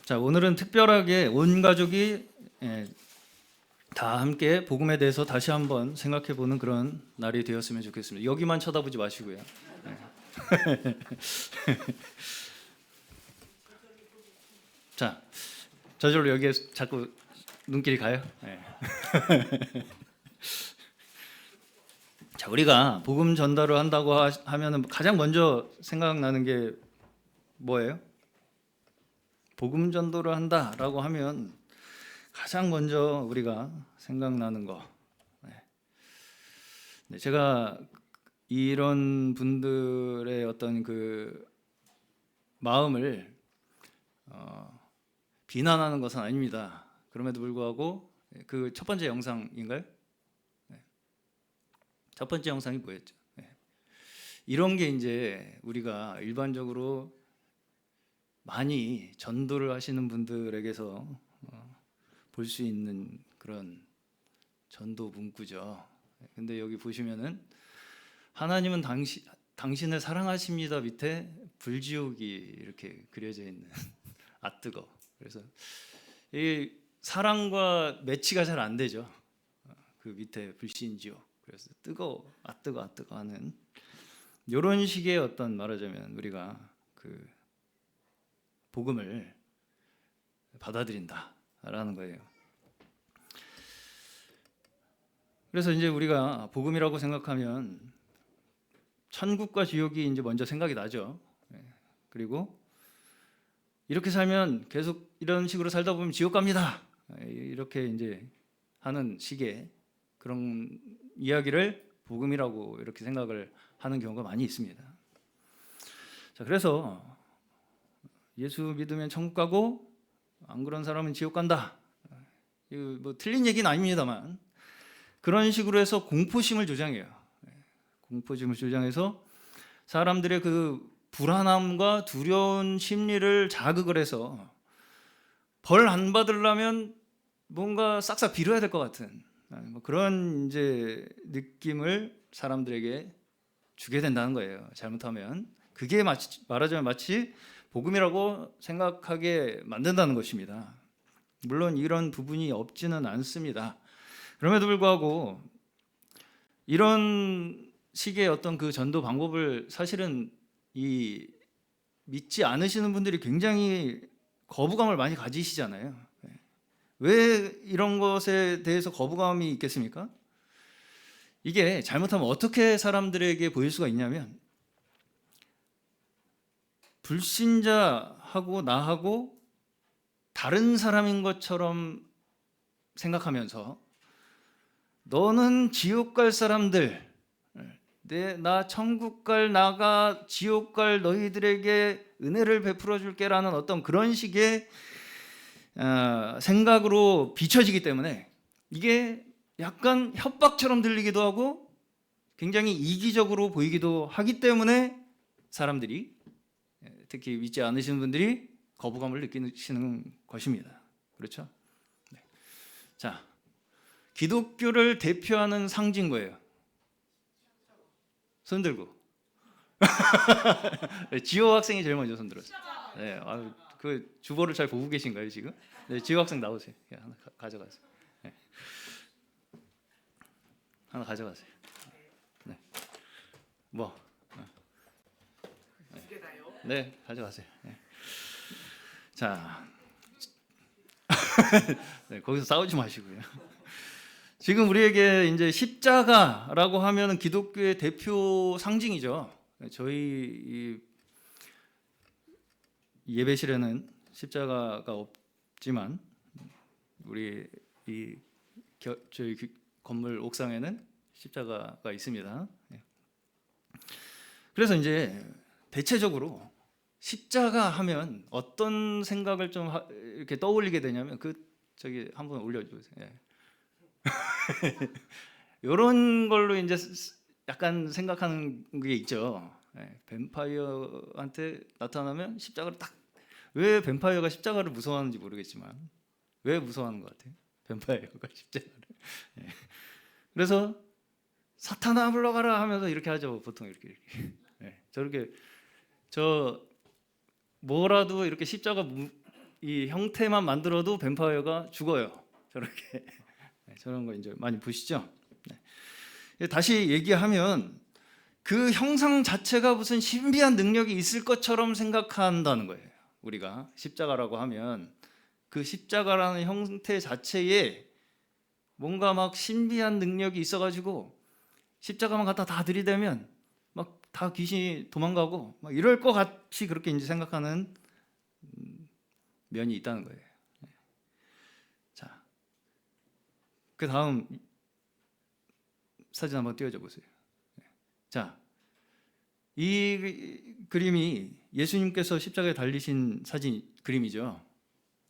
자, 오늘은 특별하게 온 가족이 다 함께 복음에 대해서 다시 한번 생각해 보는 그런 날이 되었으면 좋겠습니다. 여기만 쳐다보지 마시고요. 자, 저절로 여기에 자꾸 눈길이 가요. 네. 자, 우리가 복음 전달을 한다고 하면은 가장 먼저 생각나는 게 뭐예요? 복음 전도를 한다라고 하면 가장 먼저 우리가 생각나는 거. 네, 제가 이런 분들의 어떤 그 마음을 비난하는 것은 아닙니다. 그럼에도 불구하고 그 첫 번째 영상인가요? 네. 첫 번째 영상이 뭐였죠? 네. 이런 게 이제 우리가 일반적으로 많이 전도를 하시는 분들에게서 볼 수 있는 그런 전도 문구죠. 근데 여기 보시면은 하나님은 당신을 사랑하십니다 밑에 불지옥이 이렇게 그려져 있는 아 뜨거. 그래서 이 사랑과 매치가 잘 안 되죠. 그 밑에 불신지옥. 그래서 뜨거 아 뜨거 아 뜨거 하는 이런 식의 어떤 말하자면 우리가 그 복음을 받아들인다라는 거예요. 그래서 이제 우리가 복음이라고 생각하면 천국과 지옥이 이제 먼저 생각이 나죠. 그리고 이렇게 살면 계속 이런 식으로 살다 보면 지옥 갑니다. 이렇게 이제 하는 식의 그런 이야기를 복음이라고 이렇게 생각을 하는 경우가 많이 있습니다. 자, 그래서 예수 믿으면 천국 가고 안 그런 사람은 지옥 간다. 이거 뭐 틀린 얘기는 아닙니다만 그런 식으로 해서 공포심을 조장해요. 공포심을 조장해서 사람들의 그 불안함과 두려운 심리를 자극을 해서 벌 안 받으려면 뭔가 싹싹 빌어야 될 것 같은 뭐 그런 이제 느낌을 사람들에게 주게 된다는 거예요. 잘못하면 그게 말하자면 마치 복음이라고 생각하게 만든다는 것입니다. 물론 이런 부분이 없지는 않습니다. 그럼에도 불구하고 이런 식의 어떤 그 전도 방법을 사실은 이 믿지 않으시는 분들이 굉장히 거부감을 많이 가지시잖아요. 왜 이런 것에 대해서 거부감이 있겠습니까? 이게 잘못하면 어떻게 사람들에게 보일 수가 있냐면 불신자하고 나하고 다른 사람인 것처럼 생각하면서 너는 지옥 갈 사람들, 나 천국 갈 나가 지옥 갈 너희들에게 은혜를 베풀어 줄게라는 어떤 그런 식의 생각으로 비춰지기 때문에 이게 약간 협박처럼 들리기도 하고 굉장히 이기적으로 보이기도 하기 때문에 사람들이 특히 믿지 않으시는 분들이 거부감을 느끼시는 것입니다. 그렇죠? 네. 자, 기독교를 대표하는 상징 뭐예요? 손 들고. 지호 학생이 제일 먼저 손 들었어요. 네, 그 주보를 잘 보고 계신가요 지금? 네, 지호 학생 나오세요. 하나 가져가세요. 네. 하나 가져가세요. 네. 뭐? 네, 가져가세요. 네. 자, 네, 거기서 싸우지 마시고요. 지금 우리에게 이제 십자가라고 하면 기독교의 대표 상징이죠. 저희 예배실에는 십자가가 없지만 우리 저희 건물 옥상에는 십자가가 있습니다. 그래서 이제 대체적으로 십자가 하면 어떤 생각을 좀 이렇게 떠올리게 되냐면 저기 한번 올려주세요. 이런 걸로 이제 약간 생각하는 게 있죠. 뱀파이어한테 나타나면 십자가를 딱 왜 뱀파이어가 십자가를 무서워하는지 모르겠지만 왜 무서워하는 것 같아요? 뱀파이어가 십자가를. 그래서 사탄아 물러가라 하면서 이렇게 하죠. 보통 이렇게. 저렇게 저 뭐라도 이렇게 십자가 이 형태만 만들어도 뱀파이어가 죽어요. 저렇게 저런 거 이제 많이 보시죠. 다시 얘기하면 그 형상 자체가 무슨 신비한 능력이 있을 것처럼 생각한다는 거예요. 우리가 십자가라고 하면 그 십자가라는 형태 자체에 뭔가 막 신비한 능력이 있어가지고 십자가만 갖다 다 들이대면 막 다 귀신이 도망가고 막 이럴 것 같이 그렇게 이제 생각하는 면이 있다는 거예요. 자, 그 다음 사진 한번 띄워줘 보세요. 자, 이 그림이 예수님께서 십자가에 달리신 사진 그림이죠.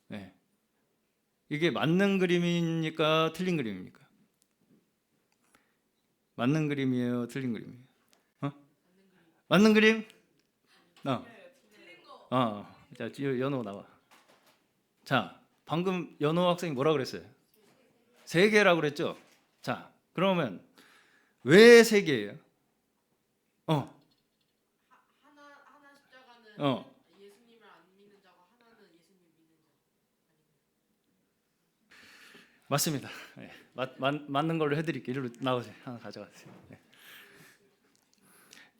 네. 이게 맞는 그림입니까? 틀린 그림입니까? 맞는 그림이에요? 틀린 그림이에요? 맞는 그림? 자, 연호 나와. 자, 방금 연호 학생이 뭐라 그랬어요? 세 개라고 그랬죠? 자, 그러면 왜 세 개예요? 하나 십자가는 예수님을 안 믿는 자고 하나는 예수님 믿는 자. 맞습니다. 네, 맞는 걸로 해드릴게요. 이리로 나오세요. 하나 가져가세요. 네.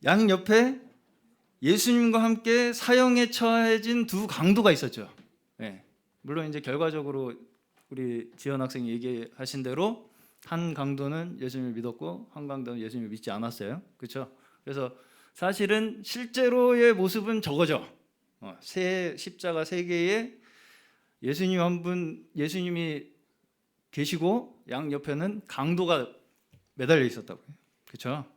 양 옆에 예수님과 함께 사형에 처해진 두 강도가 있었죠. 네. 물론 이제 결과적으로 우리 지연 학생이 얘기하신 대로 한 강도는 예수님을 믿었고 한 강도는 예수님을 믿지 않았어요. 그렇죠? 그래서 사실은 실제로의 모습은 저거죠. 십자가 세 개에 예수님 한 분, 예수님이 계시고 양 옆에는 강도가 매달려 있었다고요. 그렇죠?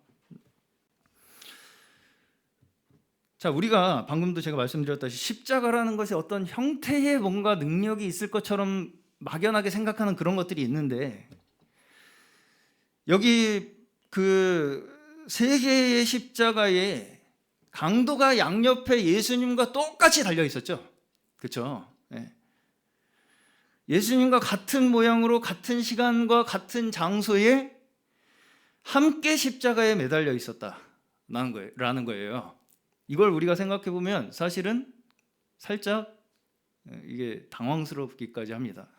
자, 우리가 방금도 제가 말씀드렸다시피 십자가라는 것이 어떤 형태의 뭔가 능력이 있을 것처럼 막연하게 생각하는 그런 것들이 있는데 여기 그 세 개의 십자가에 강도가 양옆에 예수님과 똑같이 달려 있었죠. 그렇죠? 네. 예수님과 같은 모양으로 같은 시간과 같은 장소에 함께 십자가에 매달려 있었다라는 거예요. 이걸 우리가 생각해 보면 사실은 살짝 이게 당황스럽기까지 합니다.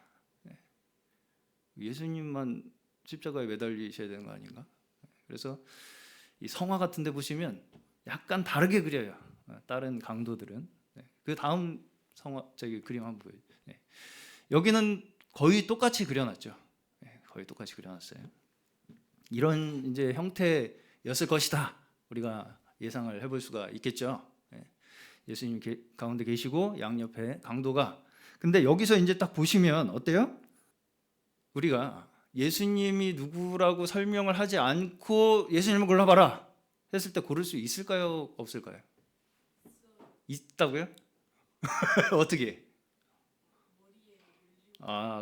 예수님만 십자가에 매달리셔야 되는 거 아닌가? 그래서 이 성화 같은 데 보시면 약간 다르게 그려요. 다른 강도들은. 그 다음 성화 그림 한번 보여요. 여기는 거의 똑같이 그려놨죠. 거의 똑같이 그려놨어요. 이런 이제 형태였을 것이다. 우리가 예상을 해볼 수가 있겠죠. 예수님 가운데 계시고 양옆에 강도가. 근데 여기서 이제 딱 보시면 어때요? 우리가 예수님이 누구라고 설명을 하지 않고 예수님을 골라봐라 했을 때 고를 수 있을까요? 없을까요? 있다고요? 어떻게?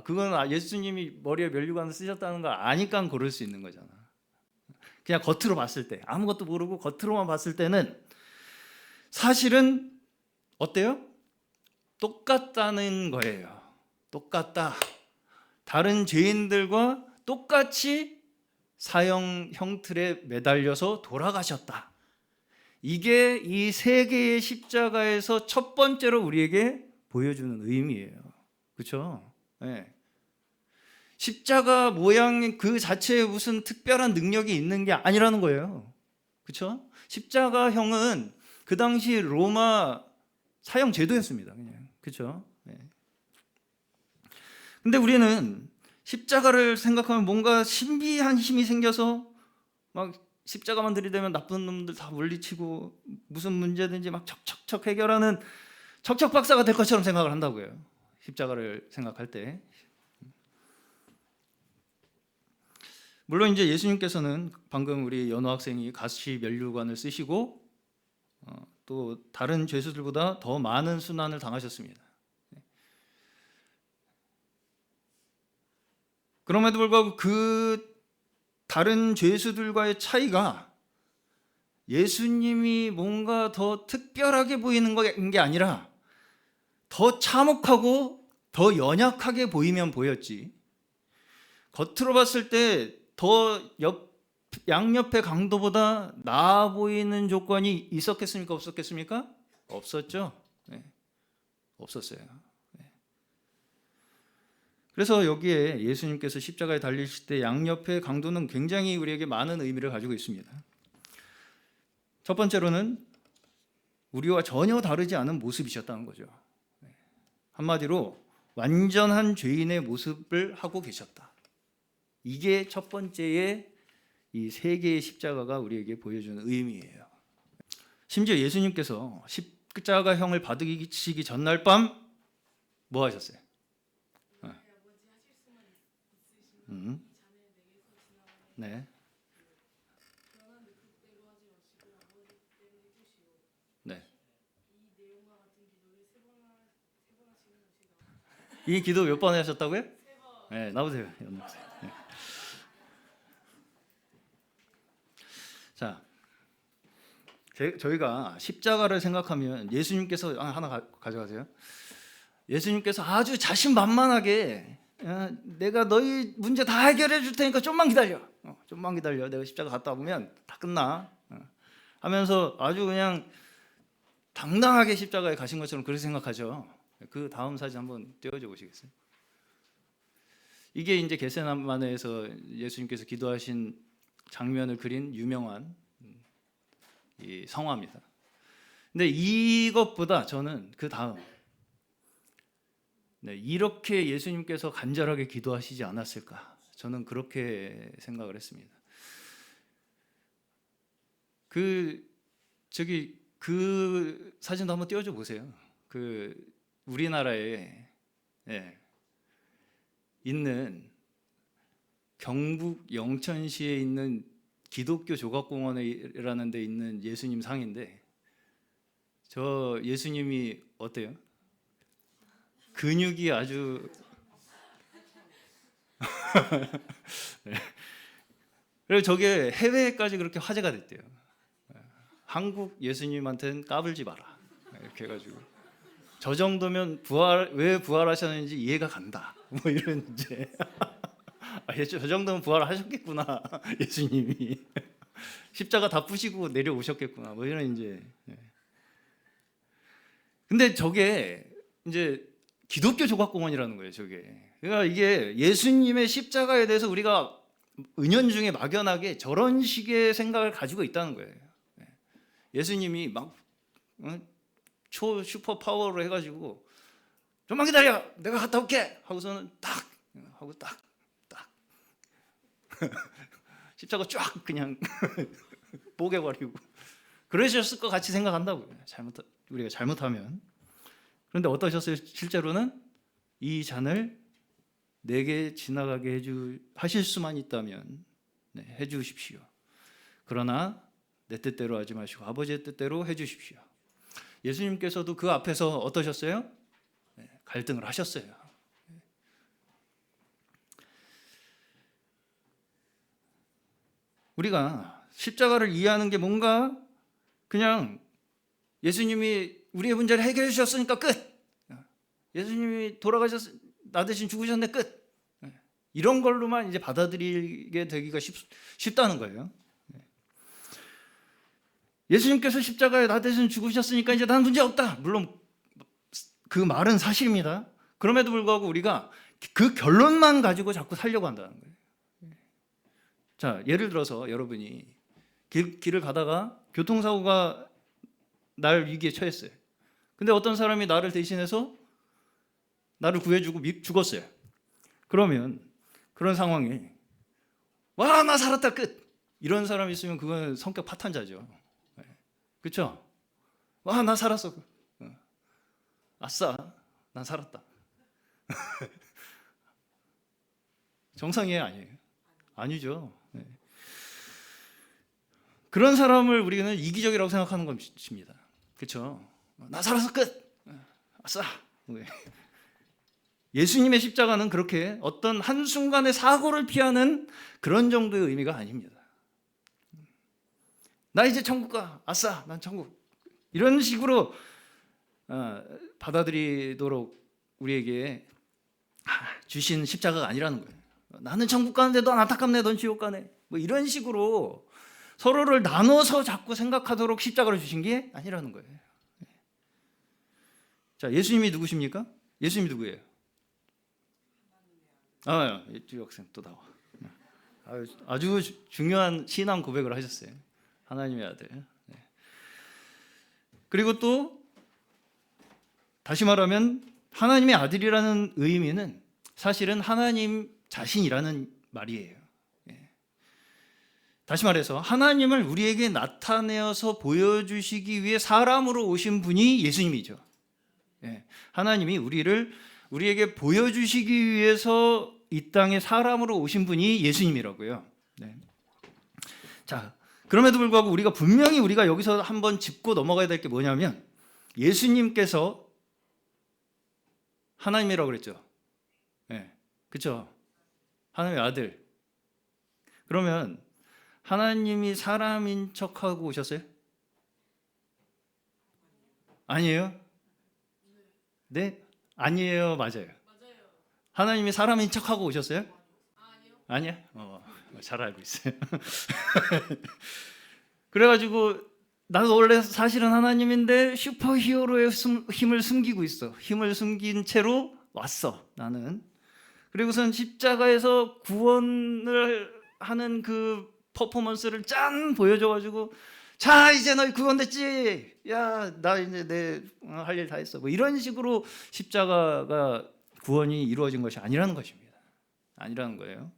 그건 예수님이 머리에 면류관을 쓰셨다는 걸 아니까 고를 수 있는 거잖아. 그냥 겉으로 봤을 때 아무것도 모르고 겉으로만 봤을 때는 사실은 어때요? 똑같다는 거예요. 똑같다. 다른 죄인들과 똑같이 사형 형틀에 매달려서 돌아가셨다. 이게 이 세 개의 십자가에서 첫 번째로 우리에게 보여주는 의미예요. 그렇죠? 네. 십자가 모양 그 자체에 무슨 특별한 능력이 있는 게 아니라는 거예요. 그렇죠? 십자가형은 그 당시 로마 사형 제도였습니다. 그냥. 그렇죠? 네. 근데 우리는 십자가를 생각하면 뭔가 신비한 힘이 생겨서 막 십자가만 들이대면 나쁜 놈들 다 물리치고 무슨 문제든지 막 척척척 해결하는 척척 박사가 될 것처럼 생각을 한다고요. 십자가를 생각할 때. 물론 이제 예수님께서는 방금 우리 연호 학생이 가시 면류관을 쓰시고 또 다른 죄수들보다 더 많은 순환을 당하셨습니다. 그럼에도 불구하고 그 다른 죄수들과의 차이가 예수님이 뭔가 더 특별하게 보이는 게 아니라 더 참혹하고 더 연약하게 보이면 보였지, 겉으로 봤을 때 더 양옆의 강도보다 나아 보이는 조건이 있었겠습니까? 없었겠습니까? 없었죠. 네. 없었어요. 네. 그래서 여기에 예수님께서 십자가에 달리실 때 양옆의 강도는 굉장히 우리에게 많은 의미를 가지고 있습니다. 첫 번째로는 우리와 전혀 다르지 않은 모습이셨다는 거죠. 한마디로 완전한 죄인의 모습을 하고 계셨다. 이게 첫 번째의 이 세 개의 십자가가 우리에게 보여주는 의미예요. 심지어 예수님께서 십자가형을 받으시기 전날 밤 뭐 하셨어요? 네. 네. 이 기도 몇 번 하셨다고요? 네, 나오세요. 네. 자, 저희가 십자가를 생각하면 예수님께서 하나 가져가세요. 예수님께서 아주 자신만만하게 내가 너희 문제 다 해결해 줄 테니까 좀만 기다려. 좀만 기다려. 내가 십자가 갔다 오면 다 끝나. 하면서 아주 그냥 당당하게 십자가에 가신 것처럼 그렇게 생각하죠. 그 다음 사진 한번 띄워줘 보시겠어요? 이게 이제 겟세마네에서 예수님께서 기도하신 장면을 그린 유명한 이 성화입니다. 근데 이것보다 저는 그 다음 이렇게 예수님께서 간절하게 기도하시지 않았을까? 저는 그렇게 생각을 했습니다. 그 사진도 한번 띄워줘 보세요. 그 우리나라에 있는 경북 영천시에 있는 기독교 조각공원이라는 데 있는 예수님 상인데 저 예수님이 어때요? 근육이 아주 네. 그리고 저게 해외까지 그렇게 화제가 됐대요. 한국 예수님한테는 까불지 마라 이렇게 해가지고 저 정도면 왜 부활하셨는지 이해가 간다. 뭐 이런 이제 저 정도면 부활하셨겠구나 예수님이 십자가 다 부시고 내려오셨겠구나. 뭐 이런 이제. 근데 저게 이제 기독교 조각공원이라는 거예요. 저게. 그러니까 이게 예수님의 십자가에 대해서 우리가 은연중에 막연하게 저런 식의 생각을 가지고 있다는 거예요. 예수님이 막 초 슈퍼 파워로 해가지고 좀만 기다려 내가 갔다 올게 하고서는 딱 하고 딱 십자가 쫙 그냥 뽀개버리고 그러셨을 것 같이 생각한다고요. 우리가 잘못하면. 그런데 어떠셨어요? 실제로는 이 잔을 내게 지나가게 하실 수만 있다면 해주십시오. 그러나 내 뜻대로 하지 마시고 아버지의 뜻대로 해주십시오. 예수님께서도 그 앞에서 어떠셨어요? 갈등을 하셨어요. 우리가 십자가를 이해하는 게 뭔가 그냥 예수님이 우리의 문제를 해결해 주셨으니까 끝. 예수님이 나 대신 죽으셨는데 끝. 이런 걸로만 이제 받아들이게 되기가 쉽다는 거예요. 예수님께서 십자가에 나 대신 죽으셨으니까 이제 난 문제 없다. 물론 그 말은 사실입니다. 그럼에도 불구하고 우리가 그 결론만 가지고 자꾸 살려고 한다는 거예요. 자, 예를 들어서 여러분이 길을 가다가 교통사고가 날 위기에 처했어요. 근데 어떤 사람이 나를 대신해서 나를 구해주고 죽었어요. 그러면 그런 상황에 와, 나 살았다 끝. 이런 사람이 있으면 그건 성격 파탄자죠. 그렇죠? 와, 나 살았어. 아싸, 난 살았다. 정상이에요, 아니에요? 아니죠. 그런 사람을 우리는 이기적이라고 생각하는 것입니다. 그렇죠? 나 살아서 끝. 아싸. 예수님의 십자가는 그렇게 어떤 한순간의 사고를 피하는 그런 정도의 의미가 아닙니다. 나 이제 천국 가. 아싸, 난 천국. 이런 식으로 받아들이도록 우리에게 주신 십자가가 아니라는 거예요. 나는 천국 가는데 넌 안타깝네, 넌 지옥 가네. 뭐 이런 식으로 서로를 나눠서 자꾸 생각하도록 십자가를 주신 게 아니라는 거예요. 자, 예수님이 누구십니까? 예수님이 누구예요? 주 학생 또 나와. 아주 중요한 신앙 고백을 하셨어요. 하나님의 아들. 네. 그리고 또 다시 말하면 하나님의 아들이라는 의미는 사실은 하나님 자신이라는 말이에요. 예. 다시 말해서 하나님을 우리에게 나타내어서 보여주시기 위해 사람으로 오신 분이 예수님이죠. 예. 하나님이 우리에게 보여주시기 위해서 이 땅에 사람으로 오신 분이 예수님이라고요. 네. 자, 그럼에도 불구하고 우리가 여기서 한번 짚고 넘어가야 될 게 뭐냐면 예수님께서 하나님이라고 그랬죠. 네. 그렇죠. 하나님의 아들. 그러면 하나님이 사람인 척하고 오셨어요? 아니에요? 네? 아니에요. 맞아요. 하나님이 사람인 척하고 오셨어요? 아니요. 아니야? 잘 알고 있어요. 그래가지고 나도 원래 사실은 하나님인데 슈퍼히어로의 힘을 숨기고 있어. 힘을 숨긴 채로 왔어. 나는. 그리고선 십자가에서 구원을 하는 그 퍼포먼스를 짠 보여줘가지고 자 이제 너희 구원됐지. 야 나 이제 내 할 일 다 했어. 뭐 이런 식으로 십자가가 구원이 이루어진 것이 아니라는 것입니다. 아니라는 거예요.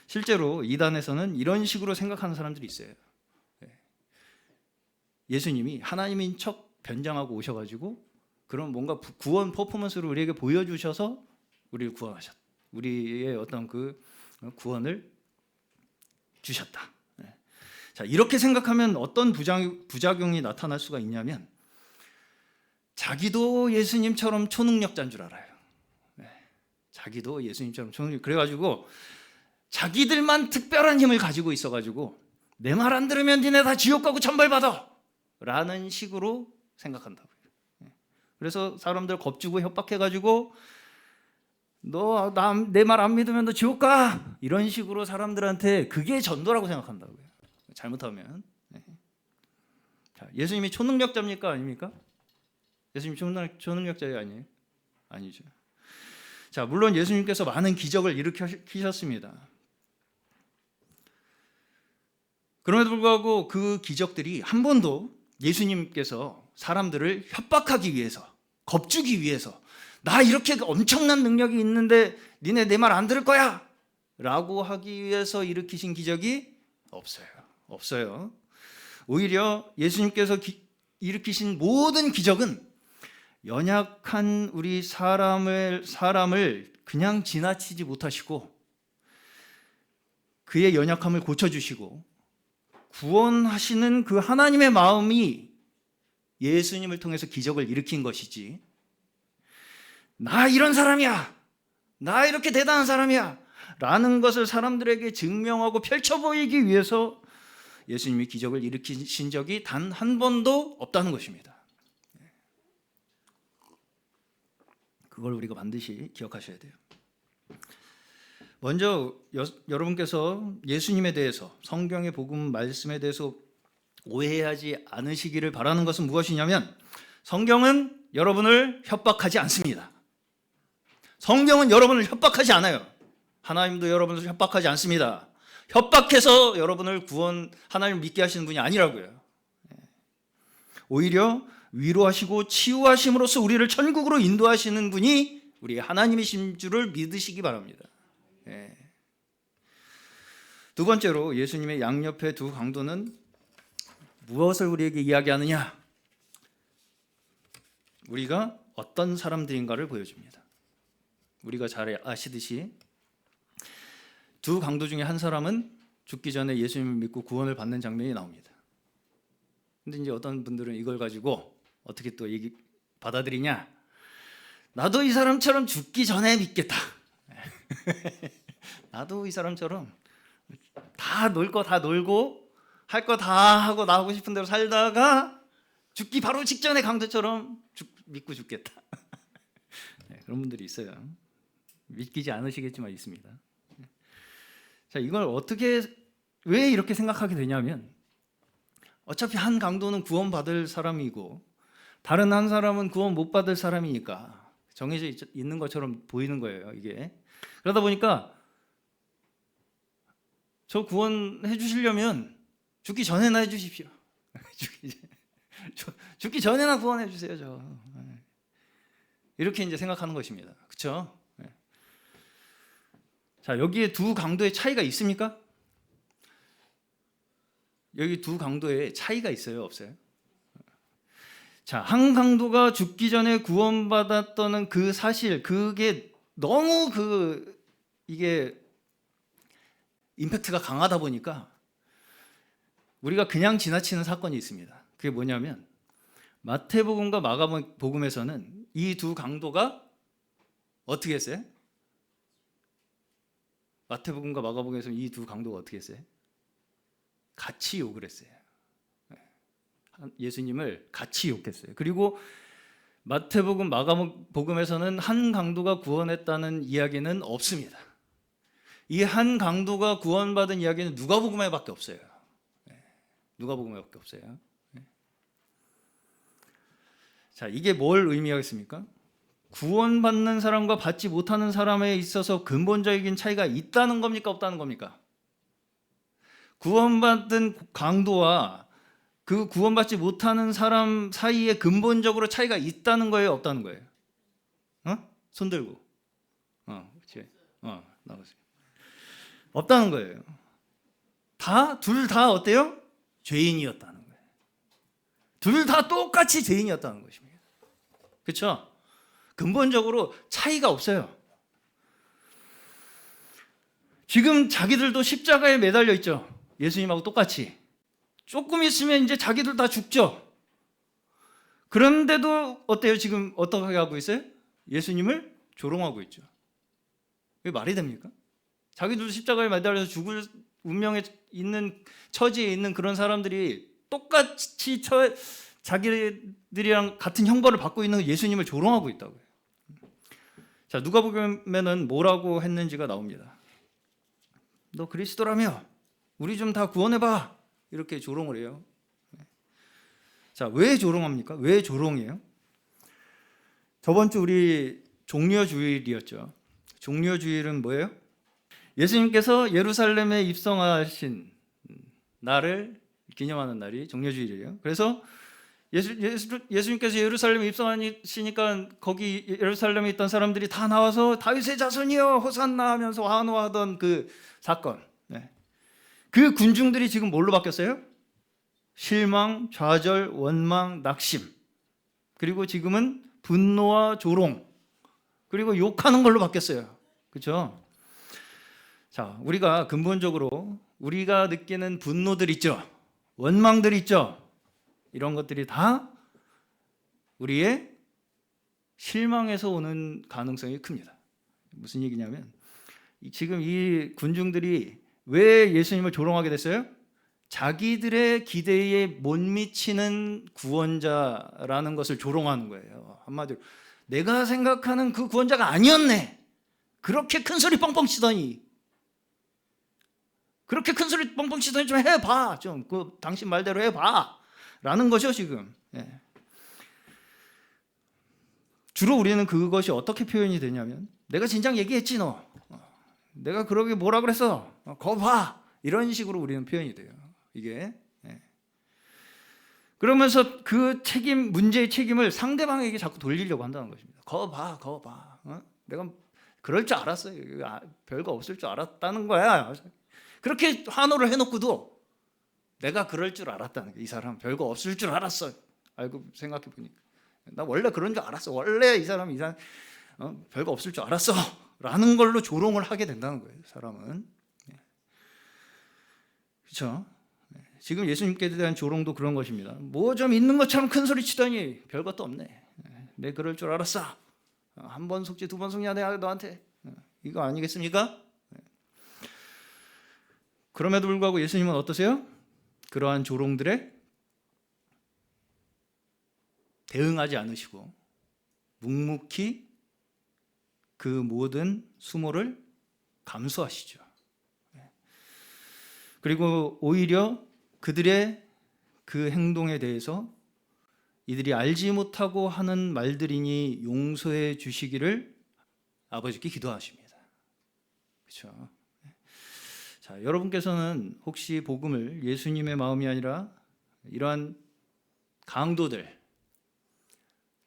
실제로 이단에서는 이런 식으로 생각하는 사람들이 있어요. 예수님이 하나님인 척 변장하고 오셔가지고 그런 뭔가 구원 퍼포먼스를 우리에게 보여주셔서 우리를 우리의 어떤 그 구원을 주셨다. 자, 이렇게 생각하면 어떤 부작용이 나타날 수가 있냐면 자기도 예수님처럼 초능력자인 줄 알아요. 자기도 예수님처럼 초능력. 그래가지고 자기들만 특별한 힘을 가지고 있어가지고 내 말 안 들으면 니네 다 지옥 가고 천벌 받아 라는 식으로 생각한다고요. 그래서 사람들 겁주고 협박해가지고 너 내 말 안 믿으면 너 지옥 가 이런 식으로 사람들한테 그게 전도라고 생각한다고요. 잘못하면. 자, 예수님이 초능력자입니까 아닙니까? 예수님 초능력자예요 아니에요? 아니죠. 자, 물론 예수님께서 많은 기적을 일으키셨습니다. 그럼에도 불구하고 그 기적들이 한 번도 예수님께서 사람들을 협박하기 위해서, 겁주기 위해서 나 이렇게 엄청난 능력이 있는데 니네 내 말 안 들을 거야 라고 하기 위해서 일으키신 기적이 없어요. 오히려 예수님께서 일으키신 모든 기적은 연약한 우리 사람을 그냥 지나치지 못하시고 그의 연약함을 고쳐주시고 구원하시는 그 하나님의 마음이 예수님을 통해서 기적을 일으킨 것이지 나 이런 사람이야 나 이렇게 대단한 사람이야 라는 것을 사람들에게 증명하고 펼쳐 보이기 위해서 예수님이 기적을 일으키신 적이 단 한 번도 없다는 것입니다. 그걸 우리가 반드시 기억하셔야 돼요. 먼저 여러분께서 예수님에 대해서 성경의 복음 말씀에 대해서 오해하지 않으시기를 바라는 것은 무엇이냐면 성경은 여러분을 협박하지 않습니다. 성경은 여러분을 협박하지 않아요. 하나님도 여러분을 협박하지 않습니다. 협박해서 여러분을 하나님을 믿게 하시는 분이 아니라고요. 오히려 위로하시고 치유하심으로써 우리를 천국으로 인도하시는 분이 우리 하나님이신 줄을 믿으시기 바랍니다. 두 번째로 예수님의 양옆의 두 강도는 무엇을 우리에게 이야기하느냐? 우리가 어떤 사람들인가를 보여줍니다. 우리가 잘 아시듯이 두 강도 중에 한 사람은 죽기 전에 예수님을 믿고 구원을 받는 장면이 나옵니다. 근데 이제 어떤 분들은 이걸 가지고 어떻게 또 받아들이냐? 나도 이 사람처럼 죽기 전에 믿겠다. 나도 이 사람처럼 다 놀 거 다 놀고 할 거 다 하고 나오고 싶은 대로 살다가 죽기 바로 직전에 강도처럼 믿고 죽겠다. 그런 분들이 있어요. 믿기지 않으시겠지만 있습니다. 자, 이걸 왜 이렇게 생각하게 되냐면 어차피 한 강도는 구원받을 사람이고 다른 한 사람은 구원 못 받을 사람이니까 정해져 있는 것처럼 보이는 거예요, 이게. 그러다 보니까 저 구원해 주시려면 죽기 전에나 해 주십시오. 죽기 전에나 구원해 주세요, 저. 이렇게 이제 생각하는 것입니다. 그렇죠? 자, 여기에 두 강도의 차이가 있습니까? 여기 두 강도의 차이가 있어요, 없어요? 자, 한 강도가 죽기 전에 구원받았다는 그 사실, 그게 너무 이게 임팩트가 강하다 보니까 우리가 그냥 지나치는 사건이 있습니다. 그게 뭐냐면 마태복음과 마가복음에서는 이 두 강도가 어떻게 했어요? 마태복음과 마가복음에서는 이 두 강도가 어떻게 했어요? 같이 욕을 했어요. 예수님을 같이 욕했어요. 그리고 마태복음, 마가복음에서는 한 강도가 구원했다는 이야기는 없습니다. 이 한 강도가 구원받은 이야기는 누가복음에밖에 없어요. 누가복음에밖에 없어요. 자, 이게 뭘 의미하겠습니까? 구원받는 사람과 받지 못하는 사람에 있어서 근본적인 차이가 있다는 겁니까, 없다는 겁니까? 구원받은 강도와 그 구원받지 못하는 사람 사이에 근본적으로 차이가 있다는 거예요, 없다는 거예요? 손 들고. 그렇지. 나오세요. 없다는 거예요. 둘 다 어때요? 죄인이었다는 거예요. 둘 다 똑같이 죄인이었다는 것입니다. 그렇죠? 근본적으로 차이가 없어요. 지금 자기들도 십자가에 매달려 있죠. 예수님하고 똑같이. 조금 있으면 이제 자기들 다 죽죠. 그런데도 어때요? 지금 어떻게 하고 있어요? 예수님을 조롱하고 있죠. 이게 말이 됩니까? 자기들도 십자가에 매달려서 죽을 운명에 있는, 처지에 있는 그런 사람들이 똑같이 자기들이랑 같은 형벌을 받고 있는 예수님을 조롱하고 있다고요. 자, 누가복음에는 뭐라고 했는지가 나옵니다. 너 그리스도라며 우리 좀 다 구원해봐, 이렇게 조롱을 해요. 자, 왜 조롱합니까? 왜 조롱이에요? 저번 주 우리 종려주일이었죠. 종려주일은 뭐예요? 예수님께서 예루살렘에 입성하신 날을 기념하는 날이 종려주일이에요. 그래서 예수님께서 예루살렘에 입성하시니까 거기 예루살렘에 있던 사람들이 다 나와서 다윗의 자손이여 호산나 하면서 환호하던 그 사건. 그 군중들이 지금 뭘로 바뀌었어요? 실망, 좌절, 원망, 낙심. 그리고 지금은 분노와 조롱. 그리고 욕하는 걸로 바뀌었어요. 그렇죠? 자, 우리가 근본적으로 우리가 느끼는 분노들 있죠. 원망들 있죠. 이런 것들이 다 우리의 실망에서 오는 가능성이 큽니다. 무슨 얘기냐면 지금 이 군중들이 왜 예수님을 조롱하게 됐어요? 자기들의 기대에 못 미치는 구원자라는 것을 조롱하는 거예요. 한마디로 내가 생각하는 그 구원자가 아니었네. 그렇게 큰 소리 뻥뻥 치더니, 그렇게 큰 소리 뻥뻥 치더니 좀 해봐, 좀 당신 말대로 해봐 라는 거죠 지금. 주로 우리는 그것이 어떻게 표현이 되냐면 내가 진작 얘기했지 너, 내가 그러게 뭐라 그랬어, 거 봐, 이런 식으로 우리는 표현이 돼요. 이게 그러면서 그 문제의 책임을 상대방에게 자꾸 돌리려고 한다는 것입니다. 거 봐, 내가 그럴 줄 알았어요. 별거 없을 줄 알았다는 거야. 그렇게 환호를 해놓고도 내가 그럴 줄 알았다는 거야. 이 사람 별거 없을 줄 알았어. 알고 생각해 보니까 나 원래 그런 줄 알았어. 원래 이 사람 별거 없을 줄 알았어 라는 걸로 조롱을 하게 된다는 거예요, 사람은. 그렇죠? 지금 예수님께 대한 조롱도 그런 것입니다. 뭐 좀 있는 것처럼 큰 소리 치더니 별것도 없네. 내 그럴 줄 알았어. 한 번 속지 두 번 속냐 내가 너한테. 이거 아니겠습니까? 그럼에도 불구하고 예수님은 어떠세요? 그러한 조롱들에 대응하지 않으시고 묵묵히 그 모든 수모를 감수하시죠. 그리고 오히려 그들의 그 행동에 대해서 이들이 알지 못하고 하는 말들이니 용서해 주시기를 아버지께 기도하십니다. 그렇죠? 자, 여러분께서는 혹시 복음을 예수님의 마음이 아니라 이러한 강도들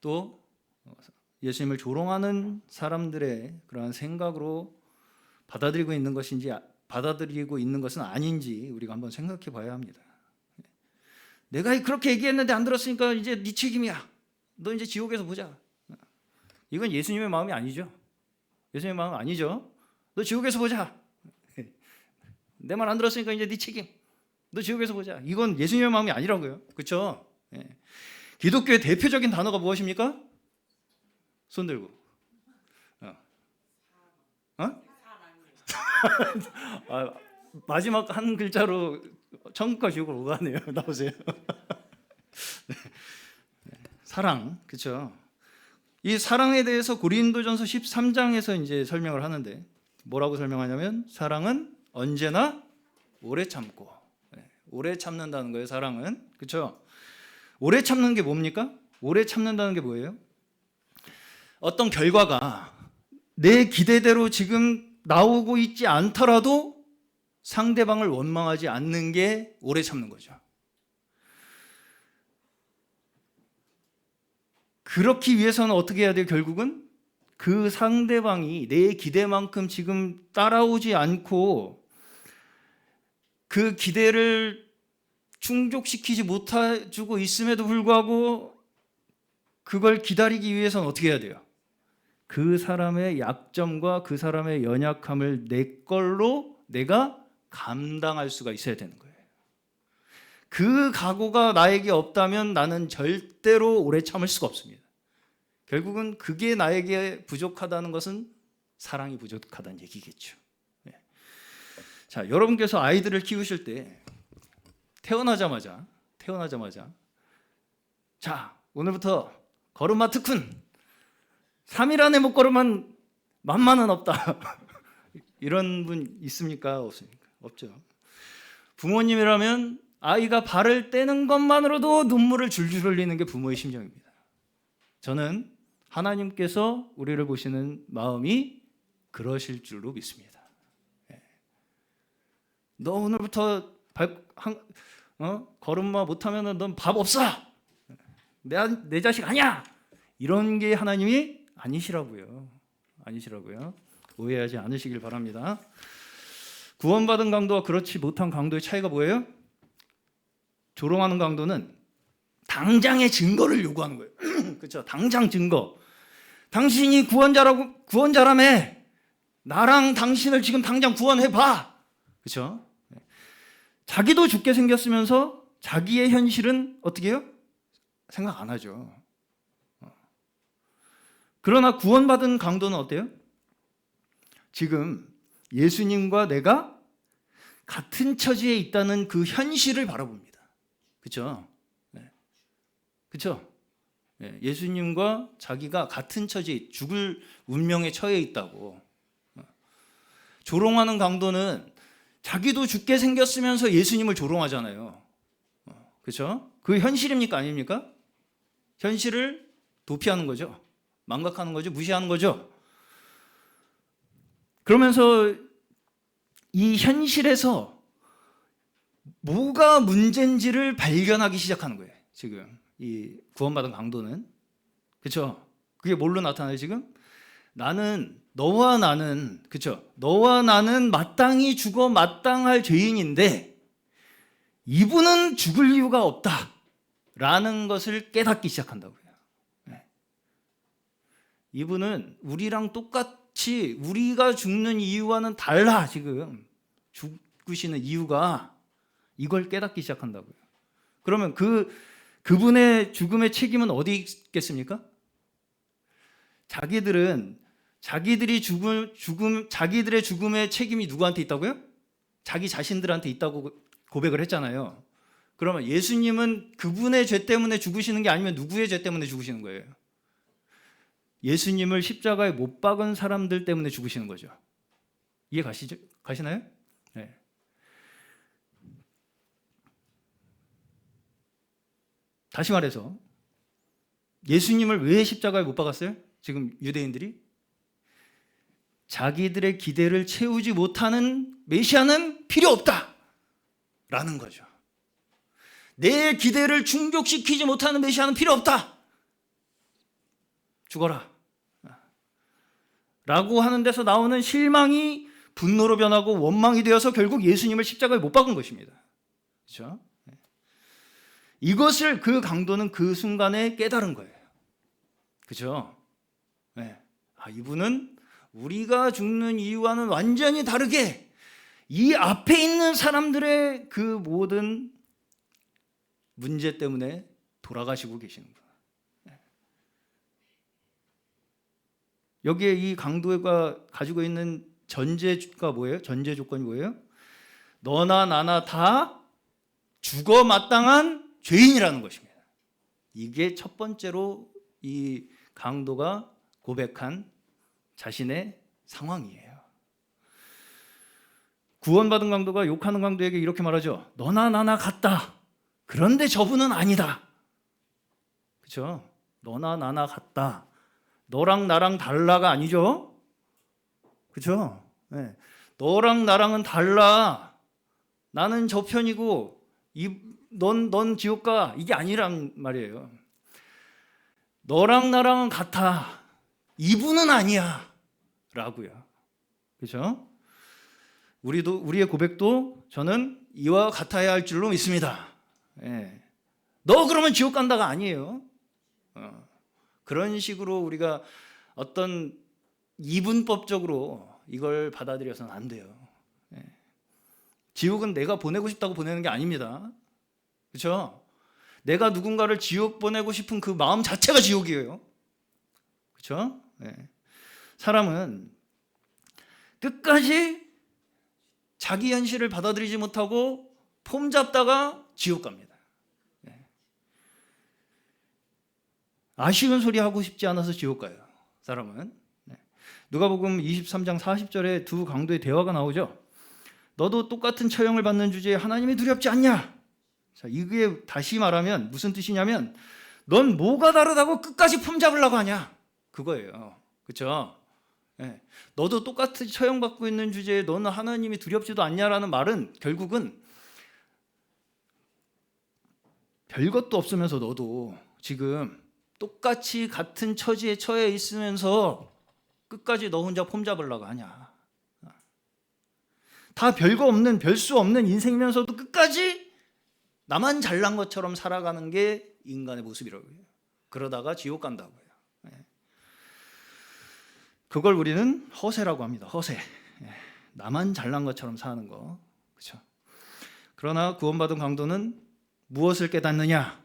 또 예수님을 조롱하는 사람들의 그러한 생각으로 받아들이고 있는 것인지 받아들이고 있는 것은 아닌지 우리가 한번 생각해 봐야 합니다. 내가 그렇게 얘기했는데 안 들었으니까 이제 네 책임이야. 너 이제 지옥에서 보자. 이건 예수님의 마음이 아니죠. 예수님의 마음 아니죠. 너 지옥에서 보자. 내 말 안 들었으니까 이제 네 책임. 너 지옥에서 보자. 이건 예수님의 마음이 아니라고요. 그렇죠? 기독교의 대표적인 단어가 무엇입니까? 손 들고. 아, 마지막 한 글자로 천국과 지옥을 오가네요. 나오세요. 사랑, 그렇죠? 이 사랑에 대해서 고린도전서 13장에서 이제 설명을 하는데 뭐라고 설명하냐면 사랑은 언제나 오래 참고, 오래 참는다는 거예요. 사랑은, 그렇죠? 오래 참는 게 뭡니까? 오래 참는다는 게 뭐예요? 어떤 결과가 내 기대대로 지금 나오고 있지 않더라도 상대방을 원망하지 않는 게 오래 참는 거죠. 그렇기 위해서는 어떻게 해야 돼요? 결국은 그 상대방이 내 기대만큼 지금 따라오지 않고 그 기대를 충족시키지 못해주고 있음에도 불구하고 그걸 기다리기 위해서는 어떻게 해야 돼요? 그 사람의 약점과 그 사람의 연약함을 내 걸로 내가 감당할 수가 있어야 되는 거예요. 그 각오가 나에게 없다면 나는 절대로 오래 참을 수가 없습니다. 결국은 그게 나에게 부족하다는 것은 사랑이 부족하다는 얘기겠죠. 자, 여러분께서 아이들을 키우실 때 태어나자마자 자, 오늘부터 걸음마 특훈 3일 안에 못 걸으면 만만은 없다. 이런 분 있습니까? 없습니까? 없죠. 부모님이라면 아이가 발을 떼는 것만으로도 눈물을 줄줄 흘리는 게 부모의 심정입니다. 저는 하나님께서 우리를 보시는 마음이 그러실 줄로 믿습니다. 너 오늘부터 걸음마 못하면 넌 밥 없어. 내 자식 아니야. 이런 게 하나님이 아니시라고요. 오해하지 않으시길 바랍니다. 구원받은 강도와 그렇지 못한 강도의 차이가 뭐예요? 조롱하는 강도는 당장의 증거를 요구하는 거예요. 그렇죠? 당장 증거. 당신이 구원자라며 나랑 당신을 지금 당장 구원해 봐. 그렇죠? 자기도 죽게 생겼으면서 자기의 현실은 어떻게 해요? 생각 안 하죠. 그러나 구원받은 강도는 어때요? 지금 예수님과 내가 같은 처지에 있다는 그 현실을 바라봅니다. 그렇죠? 그렇죠? 예수님과 자기가 같은 처지에 죽을 운명에 처해 있다고. 조롱하는 강도는 자기도 죽게 생겼으면서 예수님을 조롱하잖아요. 그렇죠? 그 현실입니까? 아닙니까? 현실을 도피하는 거죠. 망각하는 거죠. 무시하는 거죠. 그러면서 이 현실에서 뭐가 문제인지를 발견하기 시작하는 거예요. 지금 이 구원받은 강도는. 그렇죠? 그게 뭘로 나타나요 지금? 너와 나는 그렇죠? 너와 나는 마땅히 죽어 마땅할 죄인인데 이분은 죽을 이유가 없다라는 것을 깨닫기 시작한다고요. 이분은 우리랑 똑같이 우리가 죽는 이유와는 달라. 지금 죽으시는 이유가 이걸 깨닫기 시작한다고요. 그러면 그분의 죽음의 책임은 어디 있겠습니까? 자기들의 죽음의 책임이 누구한테 있다고요? 자기 자신들한테 있다고 고백을 했잖아요. 그러면 예수님은 그분의 죄 때문에 죽으시는 게 아니면 누구의 죄 때문에 죽으시는 거예요? 예수님을 십자가에 못 박은 사람들 때문에 죽으시는 거죠. 이해 가시나요? 네. 다시 말해서 예수님을 왜 십자가에 못 박았어요? 지금 유대인들이 자기들의 기대를 채우지 못하는 메시아는 필요 없다라는 거죠. 내 기대를 충족시키지 못하는 메시아는 필요 없다. 죽어라. 라고 하는 데서 나오는 실망이 분노로 변하고 원망이 되어서 결국 예수님을 십자가에 못 박은 것입니다. 그렇죠? 이것을 그 강도는 그 순간에 깨달은 거예요. 그렇죠? 네. 이분은 우리가 죽는 이유와는 완전히 다르게 이 앞에 있는 사람들의 그 모든 문제 때문에 돌아가시고 계시는구나. 여기에 이 강도가 가지고 있는 전제가 뭐예요? 전제 조건이 뭐예요? 너나 나나 다 죽어 마땅한 죄인이라는 것입니다. 이게 첫 번째로 이 강도가 고백한 자신의 상황이에요. 구원받은 강도가 욕하는 강도에게 이렇게 말하죠. 너나 나나 같다. 그런데 저분은 아니다. 그렇죠? 너나 나나 같다. 너랑 나랑 달라가 아니죠? 그렇죠? 네. 너랑 나랑은 달라. 나는 저 편이고 넌 지옥 가. 이게 아니란 말이에요. 너랑 나랑은 같아. 이분은 아니야. 라고요. 그렇죠? 우리의 고백도 저는 이와 같아야 할 줄로 믿습니다. 네. 너 그러면 지옥 간다가 아니에요. 그런 식으로 우리가 어떤 이분법적으로 이걸 받아들여서는 안 돼요. 지옥은 내가 보내고 싶다고 보내는 게 아닙니다. 그렇죠? 내가 누군가를 지옥 보내고 싶은 그 마음 자체가 지옥이에요. 그렇죠? 사람은 끝까지 자기 현실을 받아들이지 못하고 폼 잡다가 지옥 갑니다. 아쉬운 소리 하고 싶지 않아서 지옥 가요. 사람은. 누가복음 23장 40절에 두 강도의 대화가 나오죠. 너도 똑같은 처형을 받는 주제에 하나님이 두렵지 않냐? 자, 이게 다시 말하면 무슨 뜻이냐면 넌 뭐가 다르다고 끝까지 폼 잡으려고 하냐? 그거예요. 그렇죠? 너도 똑같이 처형받고 있는 주제에 너는 하나님이 두렵지도 않냐라는 말은 결국은 별것도 없으면서 너도 지금 똑같이 같은 처지에 처해 있으면서 끝까지 너 혼자 폼 잡으려고 하냐. 다 별거 없는 별수 없는 인생이면서도 끝까지 나만 잘난 것처럼 살아가는 게 인간의 모습이라고요. 그러다가 지옥 간다고요. 그걸 우리는 허세라고 합니다. 허세. 나만 잘난 것처럼 사는 거. 그렇죠? 그러나 구원받은 강도는 무엇을 깨닫느냐?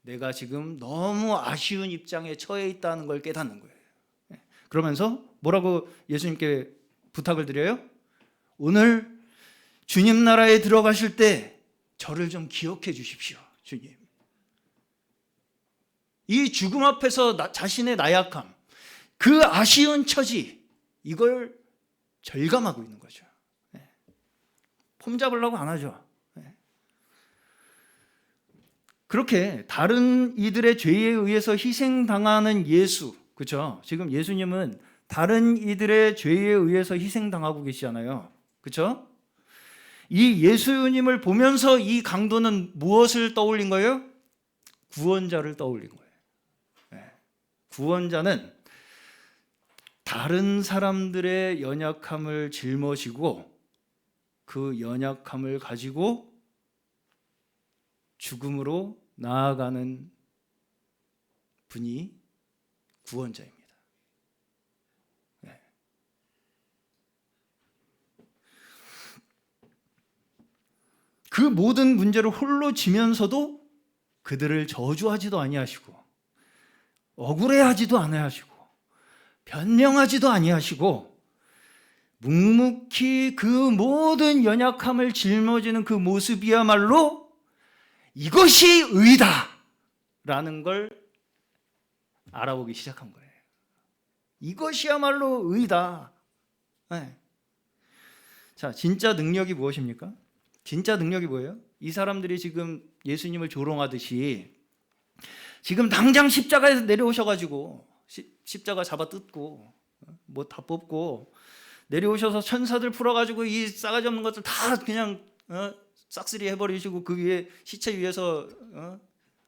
내가 지금 너무 아쉬운 입장에 처해 있다는 걸 깨닫는 거예요. 그러면서 뭐라고 예수님께 부탁을 드려요? 오늘 주님 나라에 들어가실 때 저를 좀 기억해 주십시오. 주님. 이 죽음 앞에서 자신의 나약함, 그 아쉬운 처지, 이걸 절감하고 있는 거죠. 폼 잡으려고 안 하죠. 그렇게 다른 이들의 죄에 의해서 희생당하는 예수, 그렇죠? 지금 예수님은 다른 이들의 죄에 의해서 희생당하고 계시잖아요. 그렇죠? 이 예수님을 보면서 이 강도는 무엇을 떠올린 거예요? 구원자를 떠올린 거예요. 구원자는 다른 사람들의 연약함을 짊어지고 그 연약함을 가지고 죽음으로 나아가는 분이 구원자입니다. 그 모든 문제를 홀로 지면서도 그들을 저주하지도 아니하시고 억울해하지도 아니하시고 변명하지도 아니하시고 묵묵히 그 모든 연약함을 짊어지는 그 모습이야말로 이것이 의다라는 걸 알아보기 시작한 거예요. 이것이야말로 의다. 자, 진짜 능력이 무엇입니까? 진짜 능력이 뭐예요? 이 사람들이 지금 예수님을 조롱하듯이 지금 당장 십자가에서 내려오셔가지고 십자가 잡아 뜯고 뭐 다 뽑고 내려오셔서 천사들 풀어가지고 이 싸가지 없는 것들 다 그냥 싹쓸이 해버리시고 그 위에 시체 위에서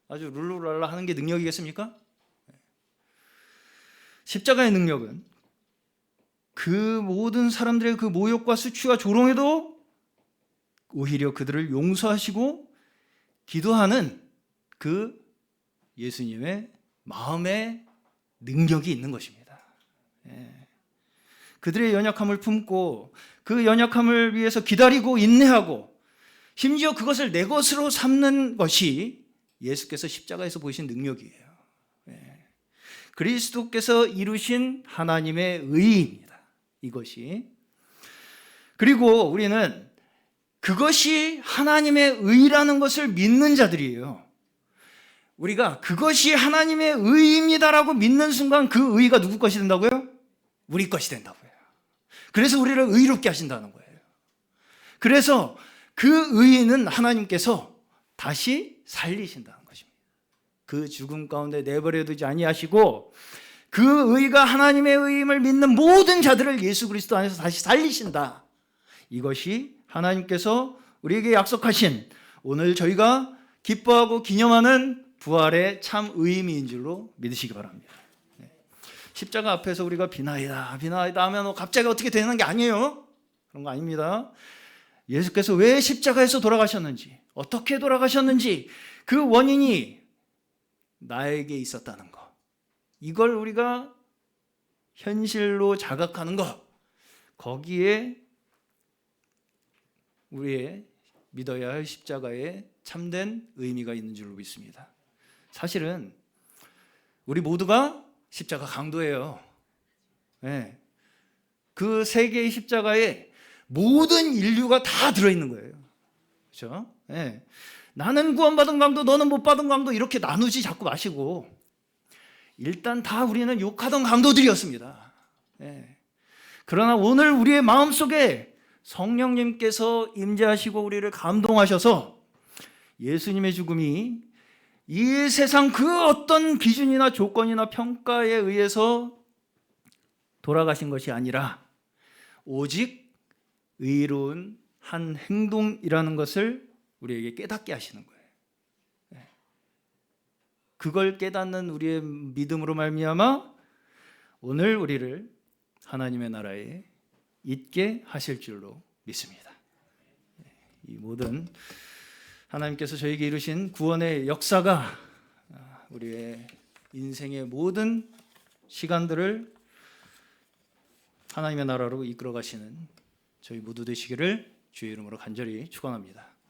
아주 룰루랄라 하는 게 능력이겠습니까? 십자가의 능력은 그 모든 사람들의 그 모욕과 수치와 조롱에도 오히려 그들을 용서하시고 기도하는 그 예수님의 마음의 능력이 있는 것입니다. 그들의 연약함을 품고 그 연약함을 위해서 기다리고 인내하고 심지어 그것을 내 것으로 삼는 것이 예수께서 십자가에서 보이신 능력이에요. 그리스도께서 이루신 하나님의 의입니다. 이것이. 그리고 우리는 그것이 하나님의 의라는 것을 믿는 자들이에요. 우리가 그것이 하나님의 의입니다라고 믿는 순간 그 의가 누구 것이 된다고요? 우리 것이 된다고요. 그래서 우리를 의롭게 하신다는 거예요. 그래서 그 의는 하나님께서 다시 살리신다는 것입니다. 그 죽음 가운데 내버려두지 아니하시고 그 의가 하나님의 의임을 믿는 모든 자들을 예수 그리스도 안에서 다시 살리신다. 이것이 하나님께서 우리에게 약속하신 오늘 저희가 기뻐하고 기념하는 부활의 참 의미인 줄로 믿으시기 바랍니다. 십자가 앞에서 우리가 비나이다 하면 갑자기 어떻게 되는 게 아니에요. 그런 거 아닙니다. 예수께서 왜 십자가에서 돌아가셨는지, 어떻게 돌아가셨는지 그 원인이 나에게 있었다는 것, 이걸 우리가 현실로 자각하는 것, 거기에 우리의 믿어야 할 십자가의 참된 의미가 있는 줄로 믿습니다. 사실은 우리 모두가 십자가 강도예요. 그 세 개의 십자가에 모든 인류가 다 들어있는 거예요. 그렇죠? 나는 구원받은 강도, 너는 못 받은 강도 이렇게 나누지 자꾸 마시고 일단 다 우리는 욕하던 강도들이었습니다. 그러나 오늘 우리의 마음속에 성령님께서 임재하시고 우리를 감동하셔서 예수님의 죽음이 이 세상 그 어떤 기준이나 조건이나 평가에 의해서 돌아가신 것이 아니라 오직 의로운 한 행동이라는 것을 우리에게 깨닫게 하시는 거예요. 그걸 깨닫는 우리의 믿음으로 말미암아 오늘 우리를 하나님의 나라에 있게 하실 줄로 믿습니다. 이 모든 하나님께서 저에게 이루신 구원의 역사가 우리의 인생의 모든 시간들을 하나님의 나라로 이끌어 가시는 저희 모두 되시기를 주의 이름으로 간절히 축원합니다.